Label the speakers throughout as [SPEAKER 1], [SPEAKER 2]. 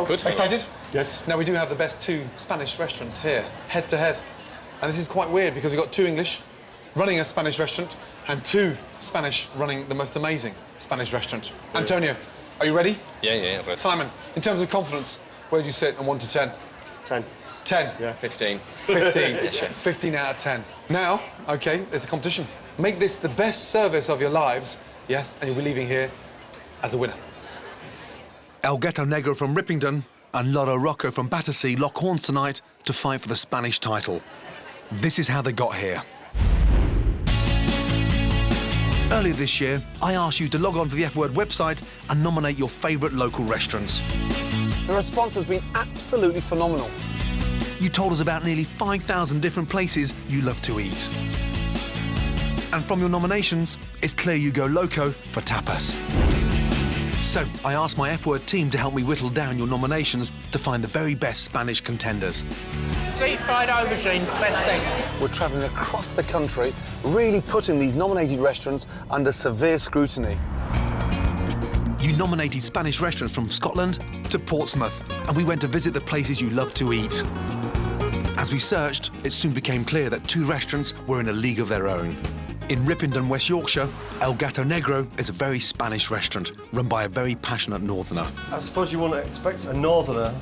[SPEAKER 1] well.
[SPEAKER 2] Good.
[SPEAKER 3] Excited?
[SPEAKER 1] Yes.
[SPEAKER 3] Now, we do have the best two Spanish restaurants here, head to head. And this is quite weird because we've got two English running a Spanish restaurant and two Spanish running the most amazing Spanish restaurant. Antonio, are you ready?
[SPEAKER 2] Yeah, ready.
[SPEAKER 3] Simon, in terms of confidence, where do you sit on 1 to 10?
[SPEAKER 1] 10.
[SPEAKER 3] 10?
[SPEAKER 1] Yeah.
[SPEAKER 2] 15.
[SPEAKER 3] 15.
[SPEAKER 2] Yes, chef.
[SPEAKER 3] 15 out of 10. Now, OK, there's a competition. Make this the best service of your lives, yes, and you'll be leaving here as a winner. El Gato Negro from Rippington and Lola Rocco from Battersea lock horns tonight to fight for the Spanish title. This is how they got here. Earlier this year, I asked you to log on to the F Word website and nominate your favourite local restaurants. The response has been absolutely phenomenal. You told us about nearly 5,000 different places you love to eat. And from your nominations, it's clear you go loco for tapas. So I asked my F Word team to help me whittle down your nominations to find the very best Spanish contenders.
[SPEAKER 4] Deep-fried aubergines, best thing.
[SPEAKER 3] We're travelling across the country, really putting these nominated restaurants under severe scrutiny. You nominated Spanish restaurants from Scotland to Portsmouth, and we went to visit the places you love to eat. As we searched, it soon became clear that two restaurants were in a league of their own. In Rippington, West Yorkshire, El Gato Negro is a very Spanish restaurant run by a very passionate northerner.
[SPEAKER 1] I suppose you wouldn't expect a northerner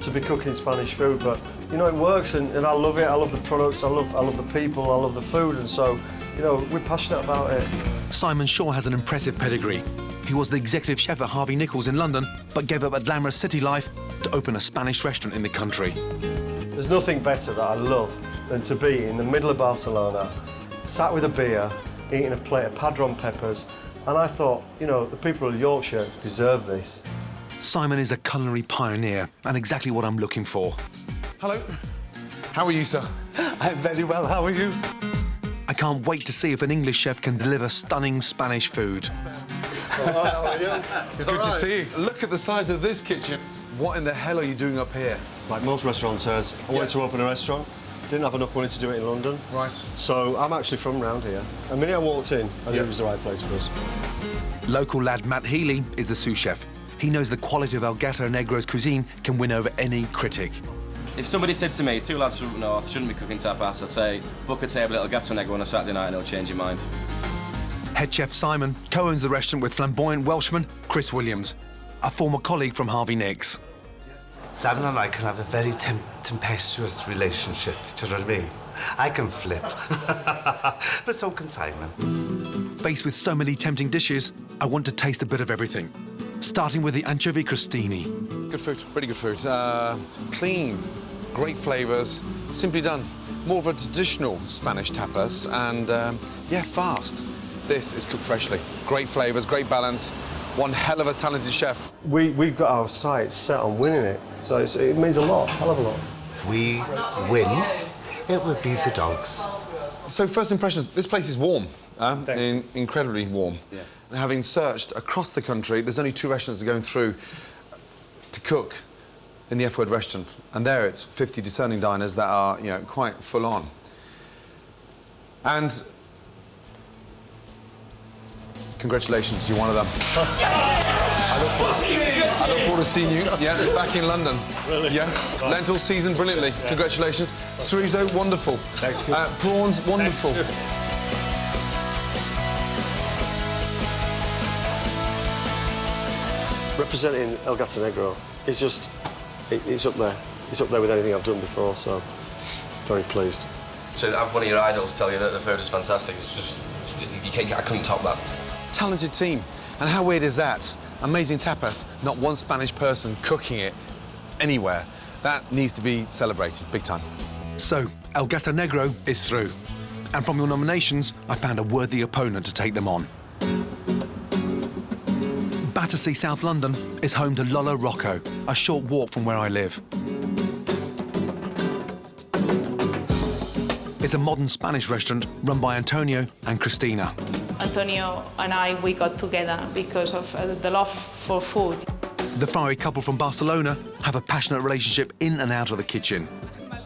[SPEAKER 1] to be cooking Spanish food, but, you know, it works, and I love it. I love the products, I love the people, I love the food, and so, you know, we're passionate about it.
[SPEAKER 3] Simon Shaw has an impressive pedigree. He was the executive chef at Harvey Nichols in London, but gave up a glamorous city life to open a Spanish restaurant in the country.
[SPEAKER 1] There's nothing better that I love than to be in the middle of Barcelona, sat with a beer, eating a plate of padron peppers, and I thought, you know, the people of Yorkshire deserve this.
[SPEAKER 3] Simon is a culinary pioneer, and exactly what I'm looking for. Hello. How are you, sir?
[SPEAKER 5] I'm very well, how are you?
[SPEAKER 3] I can't wait to see if an English chef can deliver stunning Spanish food.
[SPEAKER 1] How are you?
[SPEAKER 3] Good to see you. Look at the size of this kitchen. What in the hell are you doing up here?
[SPEAKER 1] Like most restaurateurs, I wanted to open a restaurant. Didn't have enough money to do it in London.
[SPEAKER 3] Right.
[SPEAKER 1] So I'm actually from round here. The minute I walked in, I knew it was the right place for us.
[SPEAKER 3] Local lad Matt Healy is the sous chef. He knows the quality of El Gato Negro's cuisine can win over any critic.
[SPEAKER 6] If somebody said to me, two lads from up north shouldn't be cooking tapas, I'd say, book a table at El Gato Negro on a Saturday night and it'll change your mind.
[SPEAKER 3] Head chef Simon co-owns the restaurant with flamboyant Welshman Chris Williams, a former colleague from Harvey Nicks.
[SPEAKER 5] Simon and I can have a very tempestuous relationship, do you know what I mean? I can flip, but so can Simon.
[SPEAKER 3] Faced with so many tempting dishes, I want to taste a bit of everything. Starting with the anchovy crostini. Good food, really good food. Clean, great flavours, simply done. More of a traditional Spanish tapas and, yeah, fast. This is cooked freshly. Great flavours, great balance. One hell of a talented chef.
[SPEAKER 1] We've got our sights set on winning it, so it means a lot, hell of a lot.
[SPEAKER 5] If we win, it would be the dogs.
[SPEAKER 3] So, first impressions, this place is warm, incredibly warm. Yeah. Having searched across the country, there's only two restaurants that are going through to cook in the F Word restaurant, and there it's 50 discerning diners that are, you know, quite full on. And congratulations, you're one of them. I look forward to seeing you. Yeah, back in London.
[SPEAKER 1] Really?
[SPEAKER 3] Yeah. Lentil seasoned brilliantly. Yeah. Congratulations. Chorizo, wonderful.
[SPEAKER 1] Thank you.
[SPEAKER 3] Prawns, wonderful.
[SPEAKER 1] Representing El Gato Negro is just, it's up there. It's up there with anything I've done before, so very pleased.
[SPEAKER 6] To have one of your idols tell you that the food is fantastic, I couldn't top that.
[SPEAKER 3] Talented team. And how weird is that? Amazing tapas, not one Spanish person cooking it anywhere. That needs to be celebrated, big time. So, El Gato Negro is through. And from your nominations, I found a worthy opponent to take them on. Battersea, South London is home to Lola Rocco, a short walk from where I live. It's a modern Spanish restaurant run by Antonio and Christina.
[SPEAKER 7] Antonio and I, we got together because of the love for food.
[SPEAKER 3] The fiery couple from Barcelona have a passionate relationship in and out of the kitchen.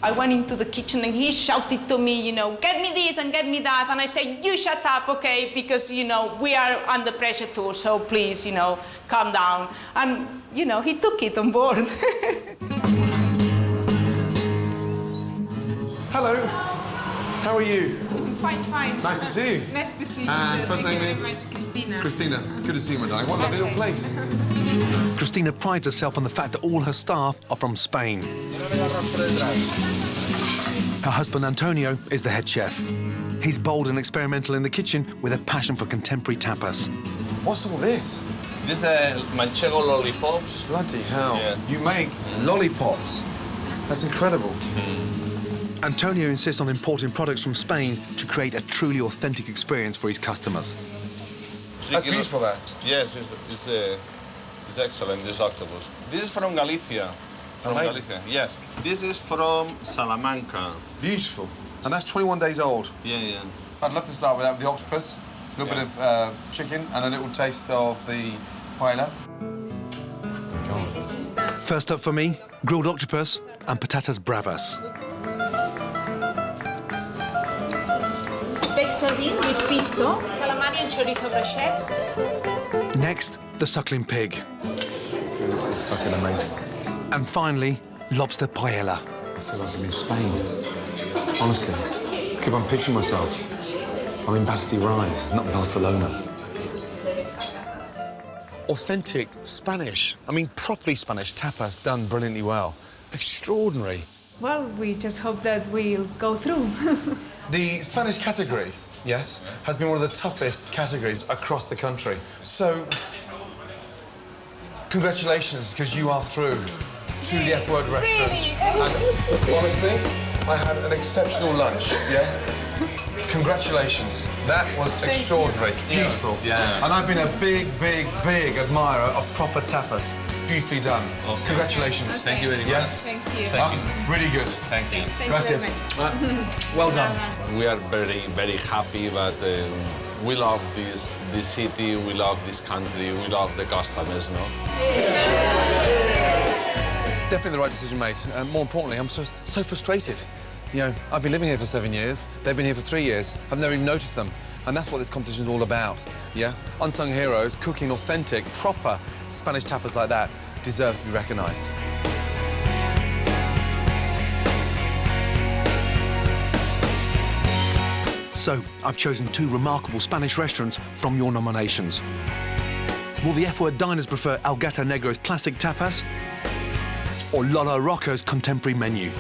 [SPEAKER 7] I went into the kitchen and he shouted to me, you know, get me this and get me that. And I said, you shut up, okay, because, you know, we are under pressure too, so please, you know, calm down. And, you know, he took it on board.
[SPEAKER 2] Hello. How are you?
[SPEAKER 7] Fine, fine.
[SPEAKER 2] Nice to see you.
[SPEAKER 7] Nice to see you.
[SPEAKER 2] And first name is?
[SPEAKER 7] Christina.
[SPEAKER 2] Christina. Good to see you, my darling. What a lovely little place.
[SPEAKER 3] Christina prides herself on the fact that all her staff are from Spain. Her husband Antonio is the head chef. He's bold and experimental in the kitchen with a passion for contemporary tapas.
[SPEAKER 2] What's all this?
[SPEAKER 8] This is the manchego lollipops.
[SPEAKER 2] Bloody hell.
[SPEAKER 8] Yeah.
[SPEAKER 2] You make lollipops. That's incredible.
[SPEAKER 3] Antonio insists on importing products from Spain to create a truly authentic experience for his customers.
[SPEAKER 2] That's beautiful, that.
[SPEAKER 8] Yes, it's excellent, this octopus. This is from Galicia.
[SPEAKER 2] Amazing.
[SPEAKER 8] Galicia, yes. This is from Salamanca.
[SPEAKER 2] Beautiful. And that's 21 days old.
[SPEAKER 8] Yeah, yeah.
[SPEAKER 2] I'd love to start with that, with the octopus. A little bit of chicken and a little taste of the paella.
[SPEAKER 3] First up for me, grilled octopus and patatas bravas.
[SPEAKER 7] Steak sardine with pisto, calamari and chorizo brochette.
[SPEAKER 3] Next, the suckling pig.
[SPEAKER 2] Food is fucking amazing.
[SPEAKER 3] And finally, lobster paella.
[SPEAKER 2] I feel like I'm in Spain. Honestly, I keep on picturing myself. I'm in Battersea Rise, not Barcelona. Authentic Spanish, I mean properly Spanish tapas done brilliantly well. Extraordinary.
[SPEAKER 9] Well, we just hope that we'll go through.
[SPEAKER 2] The Spanish category, yes, has been one of the toughest categories across the country. So, congratulations, because you are through to the F-Word restaurant. And honestly, I had an exceptional lunch, yeah? Congratulations. That was extraordinary. Beautiful.
[SPEAKER 8] Yeah.
[SPEAKER 2] And I've been a big, big, big admirer of proper tapas. Beautifully done.
[SPEAKER 8] Okay.
[SPEAKER 2] Congratulations.
[SPEAKER 8] Thank you very much.
[SPEAKER 2] Yes?
[SPEAKER 7] Thank you.
[SPEAKER 2] Really good.
[SPEAKER 8] Thank you.
[SPEAKER 2] Gracias. Well done.
[SPEAKER 8] We are very, very happy, but we love this city, we love this country, we love the customers, no?
[SPEAKER 2] Definitely the right decision made. And more importantly, I'm so frustrated. You know, I've been living here for 7 years. They've been here for 3 years. I've never even noticed them. And that's what this competition is all about, yeah? Unsung heroes cooking authentic, proper Spanish tapas like that deserve to be recognised.
[SPEAKER 3] So, I've chosen 2 remarkable Spanish restaurants from your nominations. Will the F-Word diners prefer El Gato Negro's classic tapas or Lola Rocco's contemporary menu?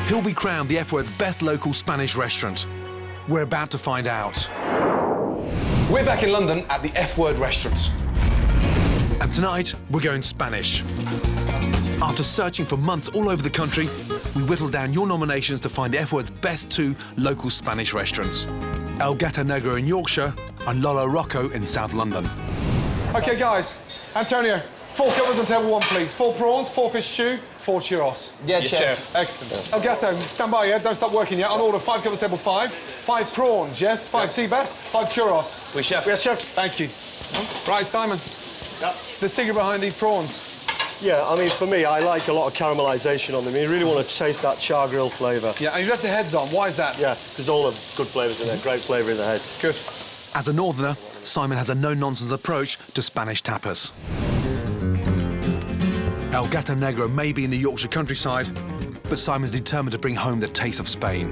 [SPEAKER 3] Who'll be crowned the F-Word's best local Spanish restaurant? We're about to find out.
[SPEAKER 2] We're back in London at the F-Word restaurant.
[SPEAKER 3] And tonight, we're going Spanish. After searching for months all over the country, we whittled down your nominations to find the F-Word's best 2 local Spanish restaurants. El Gato Negro in Yorkshire and Lola Rocco in South London.
[SPEAKER 2] OK, guys. Antonio, 4 covers on table 1, please. 4 prawns, 4 fish stew, 4 churros.
[SPEAKER 8] Yeah, chef.
[SPEAKER 2] Excellent. El Gato, stand by, yeah? Don't stop working yet. On order, 5 covers, table 5. 5 prawns, yes? 5 sea bass, 5 churros.
[SPEAKER 8] We chef.
[SPEAKER 2] Yes, chef. Thank you. Right, Simon.
[SPEAKER 1] Yep.
[SPEAKER 2] The secret behind these prawns.
[SPEAKER 1] Yeah, I mean, for me, I like a lot of caramelisation on them. You really want to taste that char grill flavour.
[SPEAKER 2] Yeah, and you left the heads on. Why is that?
[SPEAKER 1] Yeah, because all the good flavours in there, great flavour in the head.
[SPEAKER 2] Good.
[SPEAKER 3] As a northerner, Simon has a no-nonsense approach to Spanish tapas. El Gato Negro may be in the Yorkshire countryside, but Simon's determined to bring home the taste of Spain.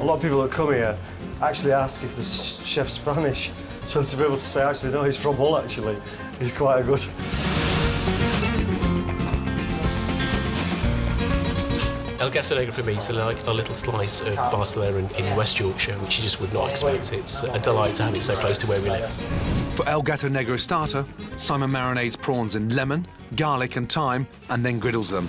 [SPEAKER 1] A lot of people that come here actually ask if the chef's Spanish. So to be able to say, actually, no, he's from Hull, actually, is quite a good...
[SPEAKER 10] El Gato Negro for me is like a little slice of Barcelona in West Yorkshire, which you just would not expect. It's a delight to have it so close to where we live.
[SPEAKER 3] For El Gato Negro starter, Simon marinades prawns in lemon, garlic and thyme, and then griddles them.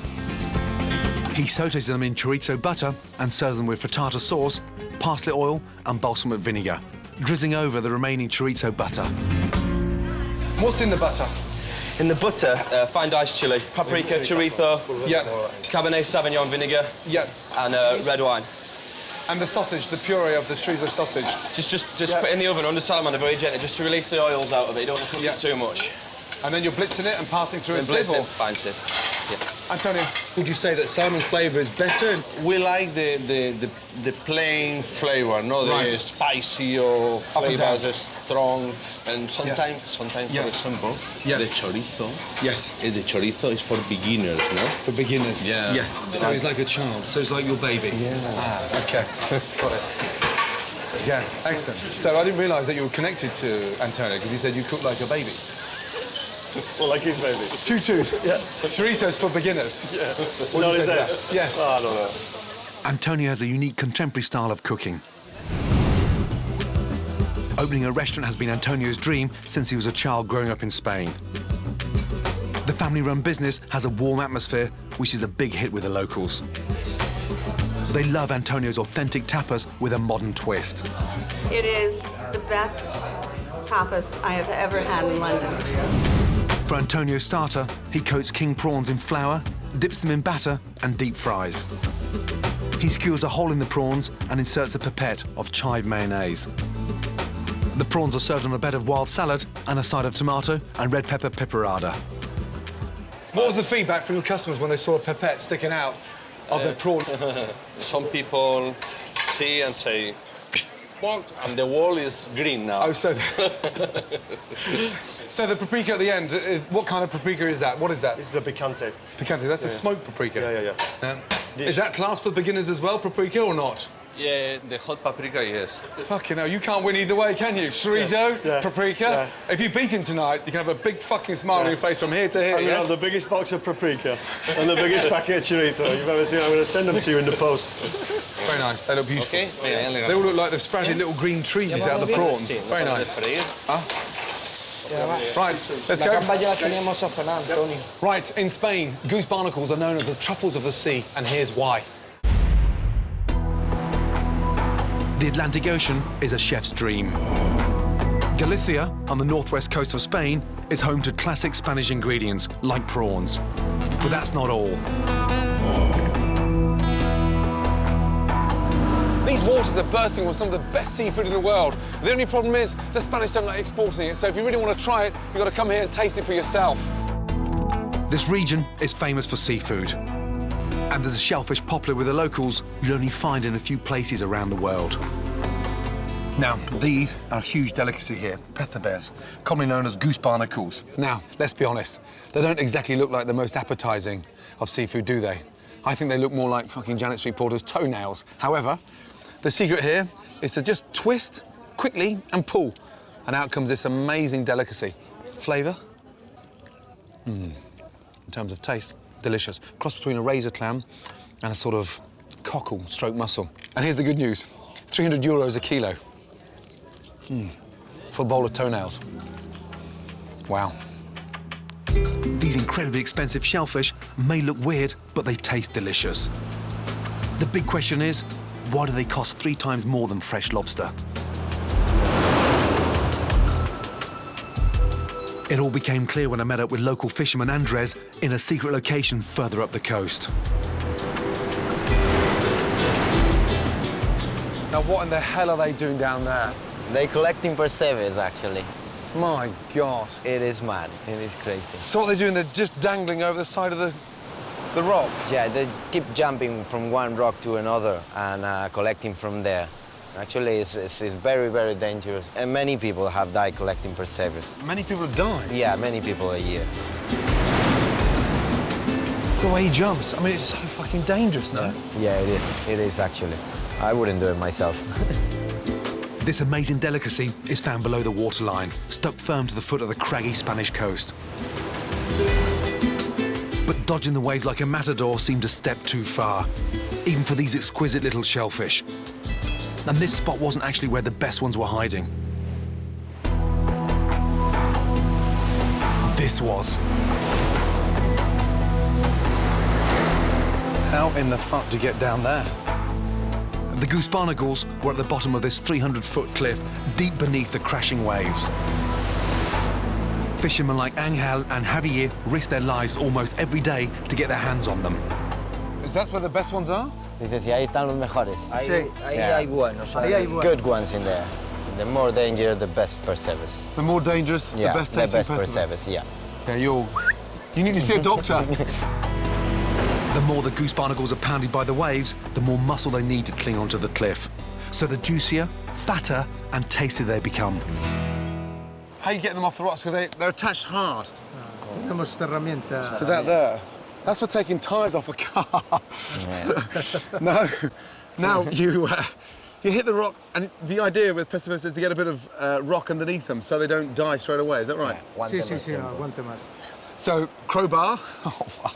[SPEAKER 3] He sautés them in chorizo butter and serves them with frittata sauce, parsley oil and balsamic vinegar, drizzling over the remaining chorizo butter.
[SPEAKER 2] What's in the butter?
[SPEAKER 6] In the butter, fine diced chilli, paprika, chorizo,
[SPEAKER 2] Yeah.
[SPEAKER 6] Cabernet Sauvignon vinegar,
[SPEAKER 2] Yeah.
[SPEAKER 6] and red wine.
[SPEAKER 2] And the sausage, the puree of the chorizo sausage.
[SPEAKER 6] Just put it in the oven under salamander very gently, just to release the oils out of it. You don't want to cook it too much.
[SPEAKER 2] And then you're blitzing it and passing through a
[SPEAKER 6] Then blitz
[SPEAKER 2] sieve.
[SPEAKER 6] it, fine sieve. Yeah.
[SPEAKER 2] Antonio, would you say that salmon's flavour is better?
[SPEAKER 8] We like the plain flavor, not the spicy or flavors strong. And sometimes, for example, the chorizo.
[SPEAKER 2] Yes.
[SPEAKER 8] The chorizo is for beginners, no?
[SPEAKER 2] For beginners?
[SPEAKER 8] Yeah.
[SPEAKER 2] Yeah. So he's like a child. So he's like your baby.
[SPEAKER 8] Yeah.
[SPEAKER 2] Ah, OK. Got it. Yeah, excellent. So I didn't realise that you were connected to Antonio because he said you cook like a baby.
[SPEAKER 1] Well, like his baby.
[SPEAKER 2] Tutus. Yeah. Chorizo's for beginners.
[SPEAKER 1] Yeah.
[SPEAKER 2] What
[SPEAKER 1] No,
[SPEAKER 2] did you say to
[SPEAKER 1] that?
[SPEAKER 2] that? Yes.
[SPEAKER 1] Oh, I don't know.
[SPEAKER 3] Antonio has a unique contemporary style of cooking. Opening a restaurant has been Antonio's dream since he was a child growing up in Spain. The family-run business has a warm atmosphere, which is a big hit with the locals. They love Antonio's authentic tapas with a modern twist.
[SPEAKER 11] It is the best tapas I have ever had in London.
[SPEAKER 3] For Antonio's starter, he coats king prawns in flour, dips them in batter and deep fries. He skewers a hole in the prawns and inserts a pipette of chive mayonnaise. The prawns are served on a bed of wild salad and a side of tomato and red pepper pepperada.
[SPEAKER 2] What was the feedback from your customers when they saw a pipette sticking out of their prawn?
[SPEAKER 8] Some people see and say, "What?" And the wall is green now.
[SPEAKER 2] Oh, so... So the paprika at the end, what kind of paprika is that? What is that?
[SPEAKER 1] It's the picante.
[SPEAKER 2] Picante, that's a smoked paprika.
[SPEAKER 1] Yeah.
[SPEAKER 2] Is that class for beginners as well, paprika, or not?
[SPEAKER 8] Yeah, the hot paprika, yes.
[SPEAKER 2] Fucking hell, you can't win either way, can you? Chorizo, paprika. Yeah. If you beat him tonight, you can have a big fucking smile on your face from here to here,
[SPEAKER 1] I'm going to have the biggest box of paprika and the biggest packet of chorizo you've ever seen. I'm going to send them to you in the post.
[SPEAKER 2] Very nice, they look beautiful.
[SPEAKER 8] Okay.
[SPEAKER 2] They all look like they've sprouted little green trees out of the prawns. Very nice. Huh? Right, let's go. Right, in Spain, goose barnacles are known as the truffles of the sea, and here's why.
[SPEAKER 3] The Atlantic Ocean is a chef's dream. Galicia, on the northwest coast of Spain, is home to classic Spanish ingredients, like prawns. But that's not all.
[SPEAKER 2] These waters are bursting with some of the best seafood in the world. The only problem is the Spanish don't like exporting it, so if you really want to try it, you've got to come here and taste it for yourself.
[SPEAKER 3] This region is famous for seafood. And there's a shellfish popular with the locals you'll only find in a few places around the world. Now, these are a huge delicacy here, pepper bears, commonly known as goose barnacles.
[SPEAKER 2] Now, let's be honest, they don't exactly look like the most appetising of seafood, do they? I think they look more like fucking Janet Street Porter's toenails. However, the secret here is to just twist quickly and pull, and out comes this amazing delicacy. Flavour? In terms of taste, delicious. Cross between a razor clam and a sort of cockle stroke mussel. And here's the good news, 300 euros a kilo. For a bowl of toenails. Wow.
[SPEAKER 3] These incredibly expensive shellfish may look weird, but they taste delicious. The big question is, why do they cost 3 times more than fresh lobster? It all became clear when I met up with local fisherman Andres in a secret location further up the coast.
[SPEAKER 2] Now, what in the hell are they doing down there?
[SPEAKER 12] They're collecting percebes, actually.
[SPEAKER 2] My God.
[SPEAKER 12] It is mad. It is crazy.
[SPEAKER 2] So what they're doing, they're just dangling over the side of the rock?
[SPEAKER 12] Yeah, they keep jumping from one rock to another and collecting from there. Actually, it's very, very dangerous. And many people have died collecting percebes.
[SPEAKER 2] Many people have died?
[SPEAKER 12] Yeah, many people a year.
[SPEAKER 2] The way he jumps, I mean, it's so fucking dangerous, no?
[SPEAKER 12] Yeah, it is. It is, actually. I wouldn't do it myself.
[SPEAKER 3] This amazing delicacy is found below the waterline, stuck firm to the foot of the craggy Spanish coast. But dodging the waves like a matador seemed a step too far, even for these exquisite little shellfish. And this spot wasn't actually where the best ones were hiding. This was.
[SPEAKER 2] How in the fuck do you get down there?
[SPEAKER 3] The goose barnacles were at the bottom of this 300-foot cliff, deep beneath the crashing waves. Fishermen like Angel and Javier risk their lives almost every day to get their hands on them.
[SPEAKER 2] Is that where the best ones are?
[SPEAKER 12] Dice, si ahí están los mejores.
[SPEAKER 11] Ahí hay buenos.
[SPEAKER 12] There's good ones in there. The more dangerous, the best percebes.
[SPEAKER 2] The more dangerous,
[SPEAKER 12] Yeah,
[SPEAKER 2] the best tasting
[SPEAKER 12] percebes, yeah.
[SPEAKER 2] Yeah, you need to see a doctor.
[SPEAKER 3] The more the goose barnacles are pounded by the waves, the more muscle they need to cling onto the cliff. So the juicier, fatter and tastier they become.
[SPEAKER 2] How are you getting them off the rocks? Because they're attached hard.
[SPEAKER 13] Tenemos esta herramienta.
[SPEAKER 2] So that there, that's for taking tyres off a car. No. Now you hit the rock, and the idea with pessimers is to get a bit of rock underneath them so they don't die straight away. Is that right?
[SPEAKER 13] Sí, aguante más.
[SPEAKER 2] So crowbar, oh fuck,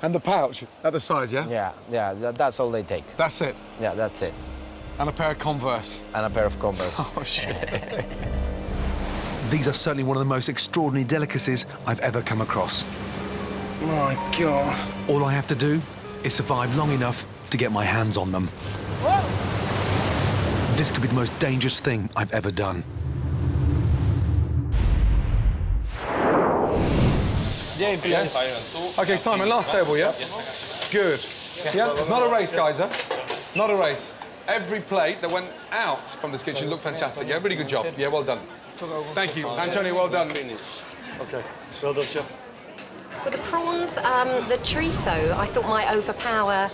[SPEAKER 2] and the pouch at the side, yeah?
[SPEAKER 12] Yeah, that's all they take.
[SPEAKER 2] That's it?
[SPEAKER 12] Yeah, that's it.
[SPEAKER 2] And a pair of Converse.
[SPEAKER 12] And a pair of Converse.
[SPEAKER 2] Oh shit.
[SPEAKER 3] These are certainly one of the most extraordinary delicacies I've ever come across.
[SPEAKER 2] My God.
[SPEAKER 3] All I have to do is survive long enough to get my hands on them. Whoa. This could be the most dangerous thing I've ever done.
[SPEAKER 2] Yes. OK, Simon, last table, yeah? Good. Yeah? It's not a race, guys, huh? Not a race. Every plate that went out from this kitchen looked fantastic. Yeah, really good job. Yeah, well done. Thank you. Antonio, well done. OK. Well done, chef.
[SPEAKER 14] With the prawns, the chorizo, I thought might overpower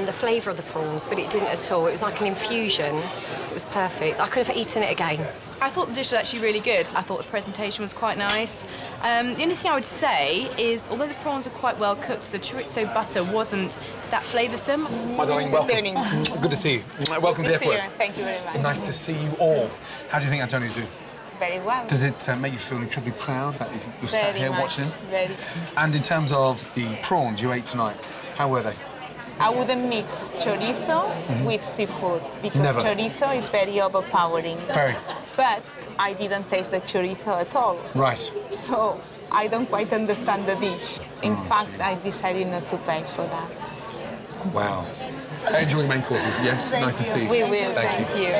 [SPEAKER 14] the flavour of the prawns, but it didn't at all. It was like an infusion. It was perfect. I could have eaten it again.
[SPEAKER 15] I thought the dish was actually really good. I thought the presentation was quite nice. The only thing I would say is, although the prawns were quite well cooked, the chorizo butter wasn't that flavoursome.
[SPEAKER 2] My darling, welcome. Good to see you. Welcome to the F Word.
[SPEAKER 16] Thank you very much.
[SPEAKER 2] Nice to see you all. How do you think Antonio's doing?
[SPEAKER 16] Very well.
[SPEAKER 2] Does it make you feel incredibly proud that you're sat here watching him?
[SPEAKER 16] Very.
[SPEAKER 2] And in terms of the prawns you ate tonight, how were they?
[SPEAKER 16] I wouldn't mix chorizo with seafood because
[SPEAKER 2] Never.
[SPEAKER 16] chorizo is very overpowering.
[SPEAKER 2] Very.
[SPEAKER 16] But I didn't taste the chorizo at all.
[SPEAKER 2] Right.
[SPEAKER 16] So I don't quite understand the dish. In fact, I decided not to pay for that.
[SPEAKER 2] Wow. Enjoying main courses, yes?
[SPEAKER 16] Thank
[SPEAKER 2] nice to see you.
[SPEAKER 16] We will, thank you.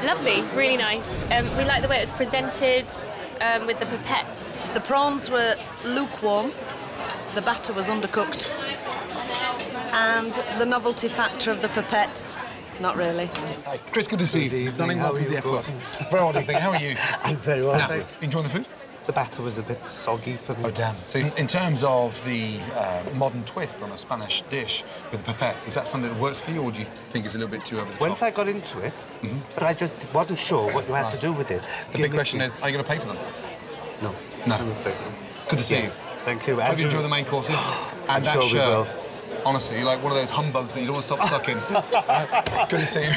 [SPEAKER 17] Lovely, really nice. We like the way it was presented with the pipettes.
[SPEAKER 18] The prawns were lukewarm, the batter was undercooked, and the novelty factor of the pipettes, not really.
[SPEAKER 2] Chris, good to see you. Darling, welcome to the F Word. Very well, do you think? How are you?
[SPEAKER 5] I'm very well,
[SPEAKER 2] Now,
[SPEAKER 5] thank you.
[SPEAKER 2] enjoying the food?
[SPEAKER 5] The batter was a bit soggy for me.
[SPEAKER 2] Oh, damn. So in terms of the modern twist on a Spanish dish with a pipette, is that something that works for you, or do you think it's a little bit too over the top?
[SPEAKER 5] Once I got into it, but I just wasn't sure what you had to do with it.
[SPEAKER 2] The big question is, are you going to pay for them?
[SPEAKER 5] No.
[SPEAKER 2] No. Good to see
[SPEAKER 5] Yes.
[SPEAKER 2] you.
[SPEAKER 5] Thank you.
[SPEAKER 2] Hope you enjoy the main courses. And that
[SPEAKER 5] sure we
[SPEAKER 2] shirt,
[SPEAKER 5] will.
[SPEAKER 2] honestly, you're like one of those humbugs that you don't want to stop sucking. Good to see you.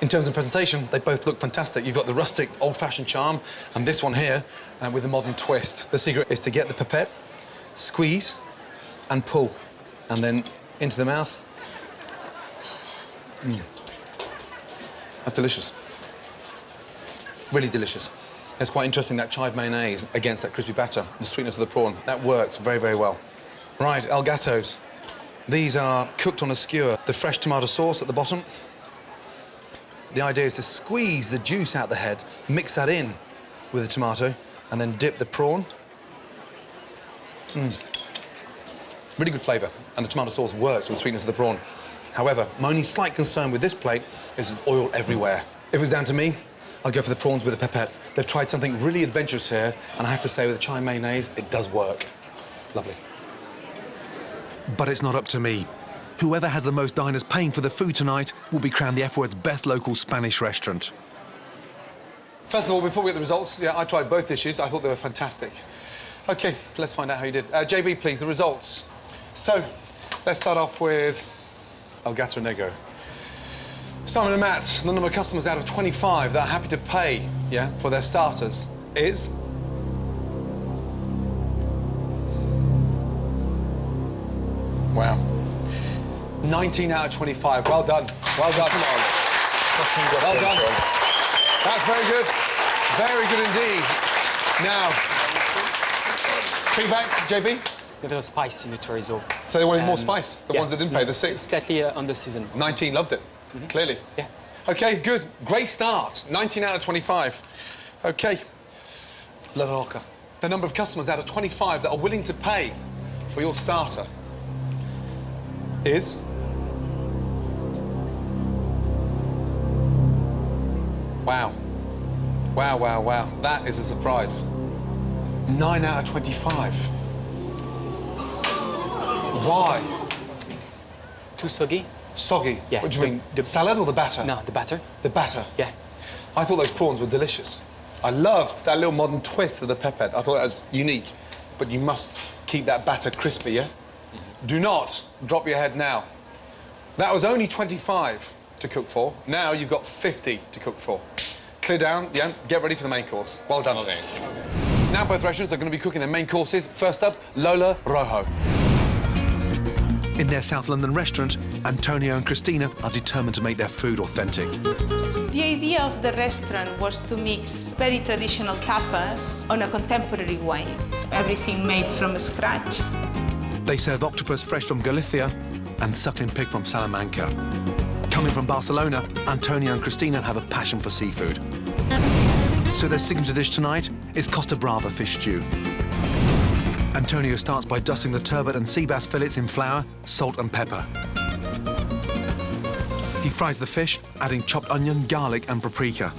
[SPEAKER 2] In terms of presentation, they both look fantastic. You've got the rustic, old-fashioned charm, and this one here with the modern twist. The secret is to get the pipette, squeeze, and pull, and then into the mouth. That's delicious. Really delicious. It's quite interesting, that chive mayonnaise against that crispy batter, the sweetness of the prawn. That works very, very well. Right, El Gatos. These are cooked on a skewer. The fresh tomato sauce at the bottom. The idea is to squeeze the juice out the head, mix that in with the tomato, and then dip the prawn. Really good flavour, and the tomato sauce works with the sweetness of the prawn. However, my only slight concern with this plate is there's oil everywhere. If it was down to me, I'd go for the prawns with a pipette. They've tried something really adventurous here, and I have to say, with the chive mayonnaise, it does work. Lovely.
[SPEAKER 3] But it's not up to me. Whoever has the most diners paying for the food tonight will be crowned the F Word's best local Spanish restaurant.
[SPEAKER 2] First of all, before we get the results, yeah, I tried both dishes. I thought they were fantastic. OK, let's find out how you did. JB, please, the results. So, let's start off with El Gato Negro. Simon and Matt, the number of customers out of 25 that are happy to pay, yeah, for their starters is... Wow. 19 out of 25. Well done. Well done. Come on. Well done. That's very good. Very good indeed. Now, feedback, JB?
[SPEAKER 19] There's no spice in the chorizo.
[SPEAKER 2] So they wanted more spice, the ones that didn't pay, the 6?
[SPEAKER 19] Slightly under season.
[SPEAKER 2] 19 loved it, clearly.
[SPEAKER 19] Yeah.
[SPEAKER 2] OK, good. Great start. 19 out of 25. OK. Lola Rocco. The number of customers out of 25 that are willing to pay for your starter is... Wow. Wow, wow, wow. That is a surprise. 9 out of 25. Why?
[SPEAKER 19] Too soggy.
[SPEAKER 2] Soggy?
[SPEAKER 19] Yeah.
[SPEAKER 2] What do you mean? The salad or the batter?
[SPEAKER 19] No, the batter.
[SPEAKER 2] The batter?
[SPEAKER 19] Yeah.
[SPEAKER 2] I thought those prawns were delicious. I loved that little modern twist of the pepette. I thought that was unique. But you must keep that batter crispy, yeah? Do not drop your head now. That was only 25 to cook for. Now you've got 50 to cook for. Clear down, yeah? Get ready for the main course. Well done. Okay. Now both restaurants are going to be cooking their main courses. First up, Lola Rocco.
[SPEAKER 3] In their South London restaurant, Antonio and Christina are determined to make their food authentic.
[SPEAKER 7] The idea of the restaurant was to mix very traditional tapas on a contemporary way. Everything made from scratch.
[SPEAKER 3] They serve octopus fresh from Galicia and suckling pig from Salamanca. Coming from Barcelona, Antonio and Christina have a passion for seafood. So their signature dish tonight is Costa Brava fish stew. Antonio starts by dusting the turbot and sea bass fillets in flour, salt and pepper. He fries the fish, adding chopped onion, garlic and paprika.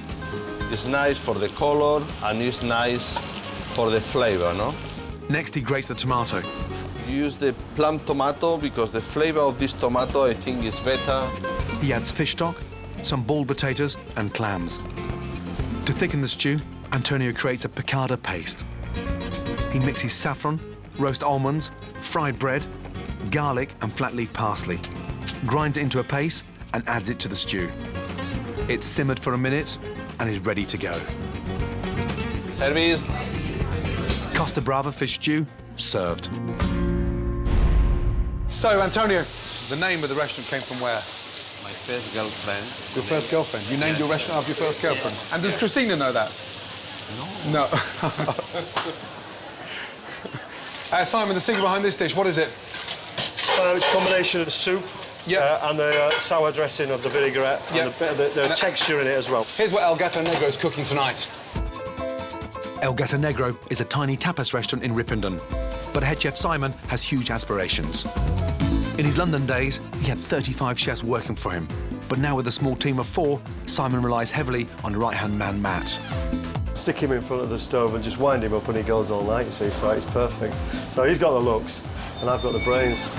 [SPEAKER 8] It's nice for the color and it's nice for the flavor, no?
[SPEAKER 3] Next, he grates the tomato.
[SPEAKER 8] Use the plum tomato because the flavor of this tomato, I think, is better.
[SPEAKER 3] He adds fish stock, some boiled potatoes and clams. To thicken the stew, Antonio creates a piccata paste. He mixes saffron, roast almonds, fried bread, garlic and flat leaf parsley, grinds it into a paste and adds it to the stew. It's simmered for a minute and is ready to go.
[SPEAKER 8] Service.
[SPEAKER 3] Costa Brava fish stew, served.
[SPEAKER 2] So, Antonio, the name of the restaurant came from where?
[SPEAKER 8] My first girlfriend.
[SPEAKER 2] Your first girlfriend? You named your restaurant after your first girlfriend?
[SPEAKER 8] Yes.
[SPEAKER 2] And does Christina know that? No. Simon, the secret behind this dish, what is it?
[SPEAKER 1] It's a combination of the soup and the sour dressing of the vinaigrette and a bit of the texture in it as well.
[SPEAKER 2] Here's what El Gato Negro is cooking tonight.
[SPEAKER 3] El Gato Negro is a tiny tapas restaurant in Ripon, but head chef Simon has huge aspirations. In his London days, he had 35 chefs working for him, but now with a small team of 4, Simon relies heavily on right-hand man Matt.
[SPEAKER 1] Stick him in front of the stove and just wind him up and he goes all night, you see, so it's perfect. So he's got the looks and I've got the brains.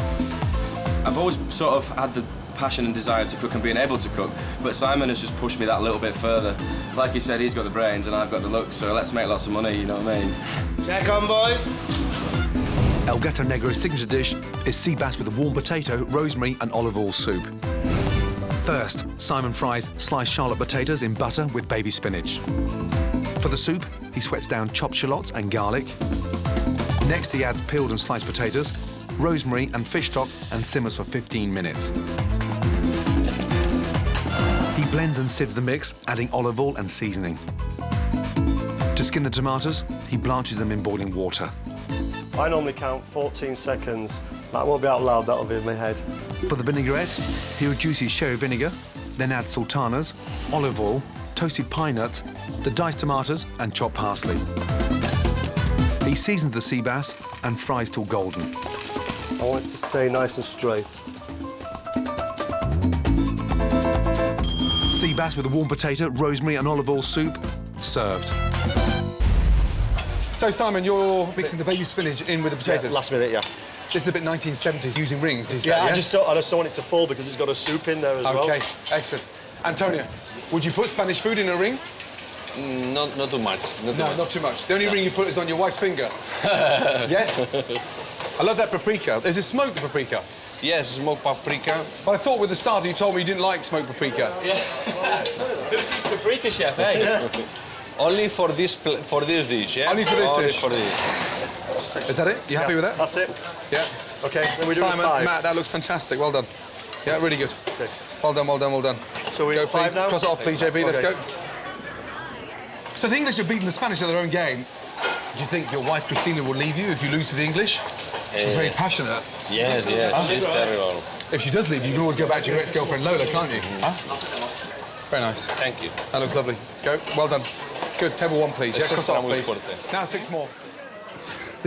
[SPEAKER 6] I've always sort of had the passion and desire to cook and being able to cook, but Simon has just pushed me that little bit further. Like he said, he's got the brains and I've got the looks, so let's make lots of money, you know what I mean?
[SPEAKER 5] Check on, boys.
[SPEAKER 3] El Gato Negro's signature dish is sea bass with a warm potato, rosemary and olive oil soup. First, Simon fries sliced Charlotte potatoes in butter with baby spinach. For the soup, he sweats down chopped shallots and garlic. Next, he adds peeled and sliced potatoes, rosemary and fish stock and simmers for 15 minutes. He blends and sieves the mix, adding olive oil and seasoning. To skin the tomatoes, he blanches them in boiling water.
[SPEAKER 1] I normally count 14 seconds. That won't be out loud, that'll be in my head.
[SPEAKER 3] For the vinaigrette, he reduces sherry vinegar, then adds sultanas, olive oil, toasted pine nuts, the diced tomatoes and chopped parsley. He seasons the sea bass and fries till golden.
[SPEAKER 1] I want it to stay nice and straight.
[SPEAKER 3] Sea bass with a warm potato, rosemary and olive oil soup, served.
[SPEAKER 2] So, Simon, you're mixing the baby spinach in with the potatoes?
[SPEAKER 1] Yeah, last minute, yeah.
[SPEAKER 2] This is a bit 1970s, using rings, is
[SPEAKER 1] Yeah,
[SPEAKER 2] that,
[SPEAKER 1] I just don't want it to fall because it's got a soup in there as well.
[SPEAKER 2] OK, excellent. Antonio, would you put Spanish food in a ring?
[SPEAKER 8] Not too much.
[SPEAKER 2] Not too much. The only ring you put is on your wife's finger. Yes? I love that paprika. Is it smoked paprika?
[SPEAKER 8] Yes, smoked paprika.
[SPEAKER 2] But I thought with the starter you told me you didn't like smoked paprika.
[SPEAKER 6] Yeah. Paprika chef, eh?
[SPEAKER 8] Yeah. Only for this dish, yeah?
[SPEAKER 2] Only for this dish?
[SPEAKER 8] For this.
[SPEAKER 2] Is that it? You happy with that?
[SPEAKER 1] That's it.
[SPEAKER 2] Yeah.
[SPEAKER 1] OK, then we do
[SPEAKER 2] Simon,
[SPEAKER 1] 5.
[SPEAKER 2] Matt, that looks fantastic. Well done. Yeah, really good.
[SPEAKER 1] Okay.
[SPEAKER 2] Well done, well done, well done.
[SPEAKER 1] So we
[SPEAKER 2] go,
[SPEAKER 1] 5
[SPEAKER 2] please.
[SPEAKER 1] now?
[SPEAKER 2] Cross it off, please, JB. Let's
[SPEAKER 1] Okay.
[SPEAKER 2] go. So the English have beaten the Spanish at their own game. Do you think your wife, Christina, will leave you if you lose to the English? She's very passionate.
[SPEAKER 8] Yes, she's terrible.
[SPEAKER 2] If she does leave, you can always go back to your ex-girlfriend Lola, can't you? Huh? Very nice.
[SPEAKER 8] Thank you.
[SPEAKER 2] That looks lovely. Go. Well done. Good. Table 1, please. Yeah, cross it off, please. Now 6 more.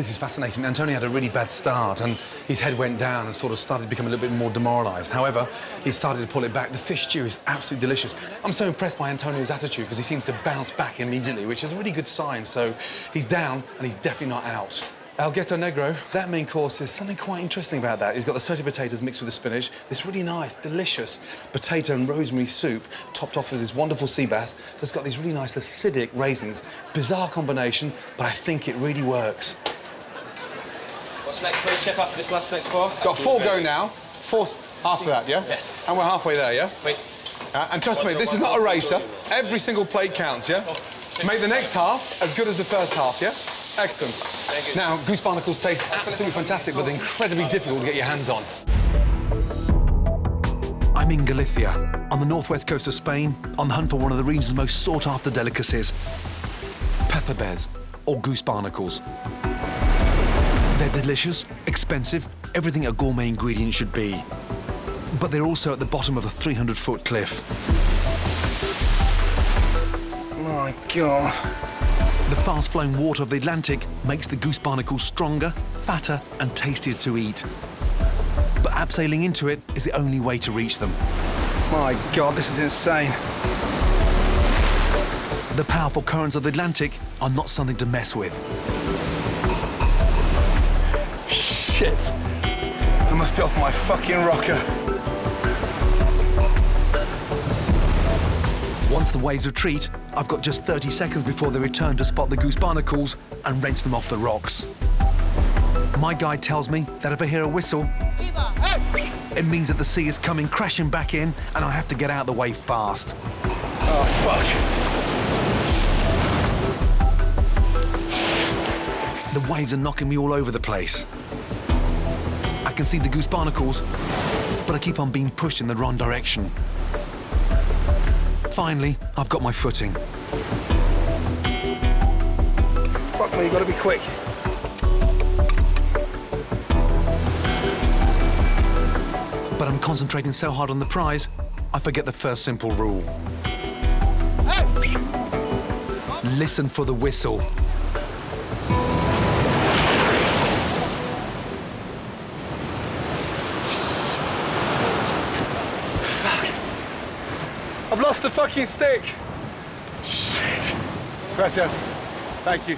[SPEAKER 2] This is fascinating. Antonio had a really bad start and his head went down and sort of started to become a little bit more demoralised. However, he started to pull it back. The fish stew is absolutely delicious. I'm so impressed by Antonio's attitude because he seems to bounce back immediately, which is a really good sign. So he's down and he's definitely not out. El Gato Negro, that main course, is something quite interesting about that. He's got the sauté potatoes mixed with the spinach, this really nice, delicious potato and rosemary soup, topped off with this wonderful sea bass that's got these really nice acidic raisins. Bizarre combination, but I think it really works.
[SPEAKER 6] What's next, please, Chef, after this last next four?
[SPEAKER 2] Got 4 go now, 4 after that, yeah?
[SPEAKER 6] Yes.
[SPEAKER 2] And we're halfway there, yeah?
[SPEAKER 6] Wait.
[SPEAKER 2] And trust me, this is not a racer. Every single plate counts, yeah? Make the next half as good as the first half, yeah? Excellent. Thank you. Now, goose barnacles taste absolutely fantastic, but they're incredibly difficult to get your hands on.
[SPEAKER 3] I'm in Galicia, on the northwest coast of Spain, on the hunt for one of the region's most sought-after delicacies, pepper bears, or goose barnacles. They're delicious, expensive, everything a gourmet ingredient should be. But they're also at the bottom of a 300-foot cliff.
[SPEAKER 2] My God.
[SPEAKER 3] The fast-flowing water of the Atlantic makes the goose barnacles stronger, fatter and tastier to eat. But abseiling into it is the only way to reach them.
[SPEAKER 2] My God, this is insane.
[SPEAKER 3] The powerful currents of the Atlantic are not something to mess with.
[SPEAKER 2] Shit. I must be off my fucking rocker.
[SPEAKER 3] Once the waves retreat, I've got just 30 seconds before they return to spot the goose barnacles and wrench them off the rocks. My guide tells me that if I hear a whistle, it means that the sea is coming crashing back in and I have to get out of the way fast.
[SPEAKER 2] Oh, fuck.
[SPEAKER 3] The waves are knocking me all over the place. I can see the goose barnacles, but I keep on being pushed in the wrong direction. Finally, I've got my footing.
[SPEAKER 2] Fuck me, you gotta be quick.
[SPEAKER 3] But I'm concentrating so hard on the prize, I forget the first simple rule. Listen for the whistle.
[SPEAKER 2] I've lost the fucking stick. Shit. Gracias. Thank you.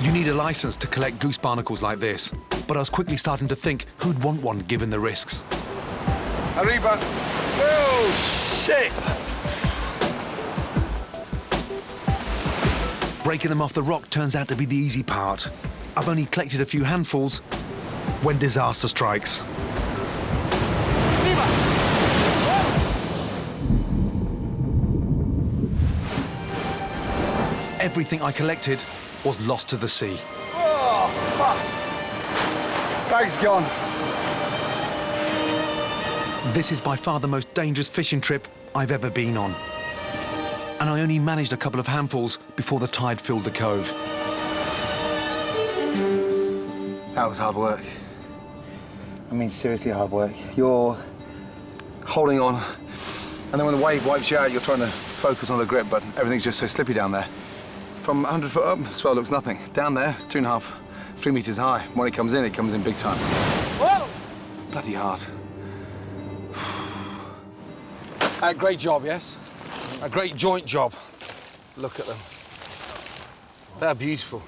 [SPEAKER 3] You need a license to collect goose barnacles like this, but I was quickly starting to think who'd want one given the risks.
[SPEAKER 2] Arriba. Oh, shit.
[SPEAKER 3] Breaking them off the rock turns out to be the easy part. I've only collected a few handfuls when disaster strikes. Everything I collected was lost to the sea.
[SPEAKER 2] Oh, fuck. Bag's gone.
[SPEAKER 3] This is by far the most dangerous fishing trip I've ever been on. And I only managed a couple of handfuls before the tide filled the cove.
[SPEAKER 2] That was hard work. I mean, seriously hard work. You're holding on, and then when the wave wipes you out, you're trying to focus on the grip, but everything's just so slippy down there. From 100 foot up, the swell looks nothing. Down there, 2.5, 3 meters high. When it comes in big time. Whoa! Bloody hard. Great job, yes? A great joint job. Look at them. They're beautiful.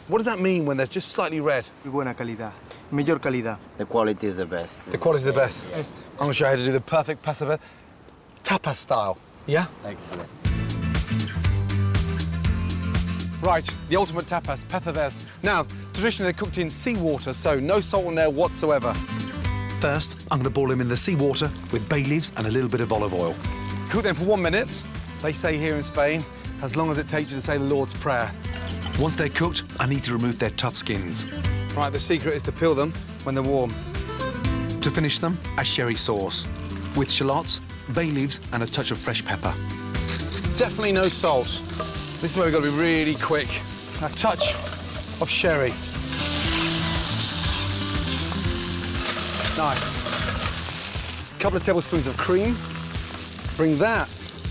[SPEAKER 2] What does that mean when they're just slightly red?
[SPEAKER 13] Buena calidad. Mayor calidad.
[SPEAKER 12] The quality is the best.
[SPEAKER 2] The quality is the best. I'm going to show you how to do the perfect pasta tapas style. Yeah?
[SPEAKER 12] Excellent.
[SPEAKER 2] Right, the ultimate tapas, pataves. Now, traditionally they're cooked in seawater, so no salt in there whatsoever.
[SPEAKER 3] First, I'm going to boil them in the seawater with bay leaves and a little bit of olive oil.
[SPEAKER 2] Cook them for 1 minute. They say here in Spain, as long as it takes you to say the Lord's Prayer.
[SPEAKER 3] Once they're cooked, I need to remove their tough skins.
[SPEAKER 2] Right, the secret is to peel them when they're warm.
[SPEAKER 3] To finish them, a sherry sauce with shallots, bay leaves and a touch of fresh pepper.
[SPEAKER 2] Definitely no salt. This is where we've got to be really quick. A touch of sherry. Nice. A couple of tablespoons of cream. Bring that